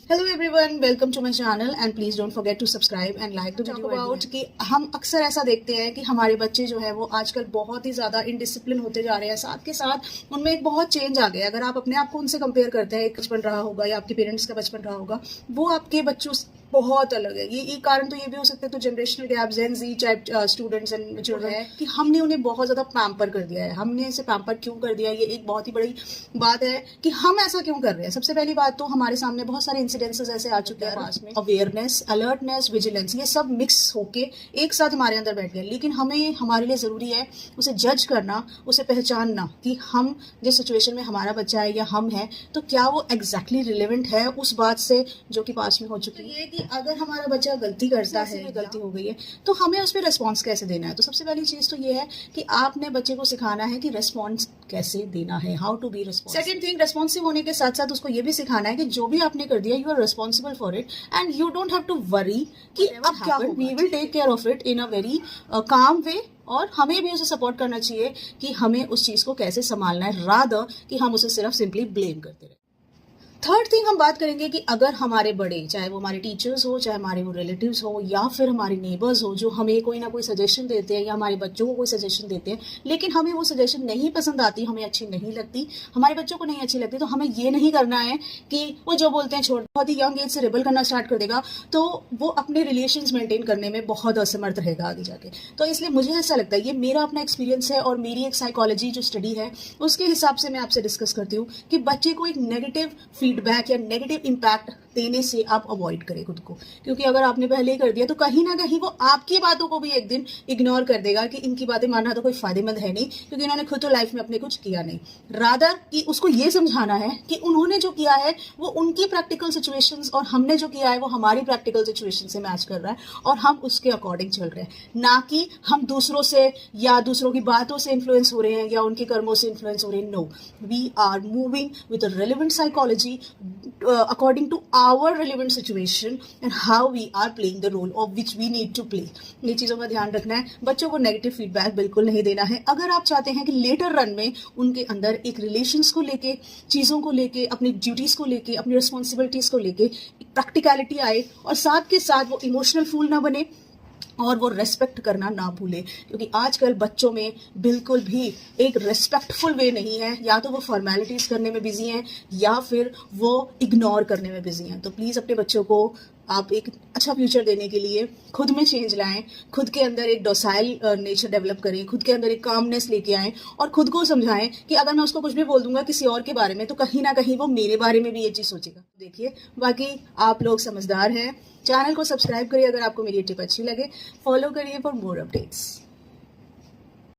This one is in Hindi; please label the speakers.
Speaker 1: Hello everyone, welcome to my channel and please don't forget to subscribe and like the video about कि हम अक्सर ऐसा देखते हैं कि हमारे बच्चे जो है वो आजकल बहुत ही ज़्यादा इनडिसिप्लिन होते जा रहे हैं। साथ के साथ उनमें एक बहुत चेंज आ गया है। अगर आप अपने आप को उनसे कंपेयर करते हैं, एक बचपन रहा होगा या आपके पेरेंट्स का बचपन रहा होगा, वो आपके बच्चों बहुत अलग है। ये कारण तो ये भी हो सकता है, तो generational gap, gen Z type students and जो है कि हमने उन्हें बहुत ज़्यादा पैम्पर कर दिया है। हमने इसे पैम्पर क्यों कर दिया है, ये एक बहुत ही बड़ी बात है कि हम ऐसा क्यों कर रहे हैं। सबसे पहली बात तो हमारे सामने बहुत सारे इंसिडेंसेस ऐसे आ चुके हैं पास में, अवेयरनेस, अलर्टनेस, विजिलेंस, ये सब मिक्स होके एक साथ हमारे अंदर बैठ गए। लेकिन हमारे लिए ज़रूरी है उसे जज करना, उसे पहचानना कि हम जिस सिचुएशन में हमारा बच्चा है या हम हैं, तो क्या वो एग्जैक्टली रिलेवेंट है उस बात से जो कि पास में हो चुकी है। कि अगर हमारा बच्चा गलती करता है, गलती हो गई है, तो हमें उस पर रिस्पॉन्स कैसे देना है। तो सबसे पहली चीज़ तो ये है कि आपने बच्चे को सिखाना है कि रिस्पॉन्स कैसे देना है, how to be responsive. Second thing, responsive होने के साथ साथ उसको ये भी सिखाना है कि जो भी आपने कर दिया, you are responsible for it and you don't have to worry कि अब क्या होगा। We will take care of it in a very calm way. और हमें भी उसे सपोर्ट करना चाहिए कि हमें उस चीज़ को कैसे संभालना है, रादर कि हम उसे सिर्फ सिंपली ब्लेम करते रहे। थर्ड थिंग हम बात करेंगे कि अगर हमारे बड़े, चाहे वो हमारे टीचर्स हो, चाहे हमारे वो रिलेटिव्स हो या फिर हमारे नेबर्स हो, जो हमें कोई ना कोई सजेशन देते हैं या हमारे बच्चों को कोई सजेशन देते हैं, लेकिन हमें वो सजेशन नहीं पसंद आती, हमें अच्छी नहीं लगती, हमारे बच्चों को नहीं अच्छी लगती, तो हमें ये नहीं करना है कि वो जो बोलते हैं छोड़, बहुत ही यंग एज से रिबल करना स्टार्ट कर देगा, तो वो अपने रिलेशंस मेंटेन करने में बहुत असमर्थ रहेगा आगे जाके। तो इसलिए मुझे ऐसा लगता है, ये मेरा अपना एक्सपीरियंस है और मेरी एक साइकोलॉजी जो स्टडी है उसके हिसाब से मैं आपसे डिस्कस करती हूँ कि बच्चे को एक नेगेटिव फीडबैक या नेगेटिव इम्पैक्ट देने से आप अवॉइड करें खुद को। क्योंकि अगर आपने पहले ही कर दिया तो कहीं ना कहीं वो आपकी बातों को भी एक दिन इग्नोर कर देगा कि इनकी बातें मानना तो कोई फायदेमंद है नहीं, क्योंकि इन्होंने खुद तो लाइफ में अपने कुछ किया नहीं। रादर कि उसको ये समझाना है कि उन्होंने जो किया है वो उनकी प्रैक्टिकल सिचुएशंस और हमने जो किया है वो हमारी प्रैक्टिकल सिचुएशन से मैच कर रहा है और हम उसके अकॉर्डिंग चल रहे हैं, ना कि हम दूसरों से या दूसरों की बातों से इन्फ्लुएंस हो रहे हैं या उनके कर्मों से इन्फ्लुएंस हो रहे हैं। No, we are moving with a relevant psychology according to our relevant situation and how we are playing the role of which we need to play। ये चीज़ों का ध्यान रखना है। बच्चों को नेगेटिव फीडबैक बिल्कुल नहीं देना है। अगर आप चाहते हैं कि लेटर रन में उनके अंदर एक रिलेशंस को लेके, चीज़ों को लेके, अपनी ड्यूटीज़ को लेके, अपनी रिस्पॉन्सिबिलिटीज़ को लेके एक प्रैक्टिकलिटी आए और साथ के साथ वो इमोशनल फूल ना बने और वो रेस्पेक्ट करना ना भूले, क्योंकि आजकल बच्चों में बिल्कुल भी एक रेस्पेक्टफुल वे नहीं है। या तो वो फॉर्मेलिटीज़ करने में बिजी हैं या फिर वो इग्नोर करने में बिजी हैं। तो प्लीज़ अपने बच्चों को आप एक अच्छा फ्यूचर देने के लिए खुद में चेंज लाएं, खुद के अंदर एक डोसाइल नेचर डेवलप करें, खुद के अंदर एक कामनेस लेके आएं और खुद को समझाएं कि अगर मैं उसको कुछ भी बोल दूंगा किसी और के बारे में, तो कहीं ना कहीं वो मेरे बारे में भी ये चीज़ सोचेगा। देखिए, बाकी आप लोग समझदार हैं। चैनल को सब्सक्राइब करिए अगर आपको मेरी टिप अच्छी लगे, फॉलो करिए फॉर मोर अपडेट्स।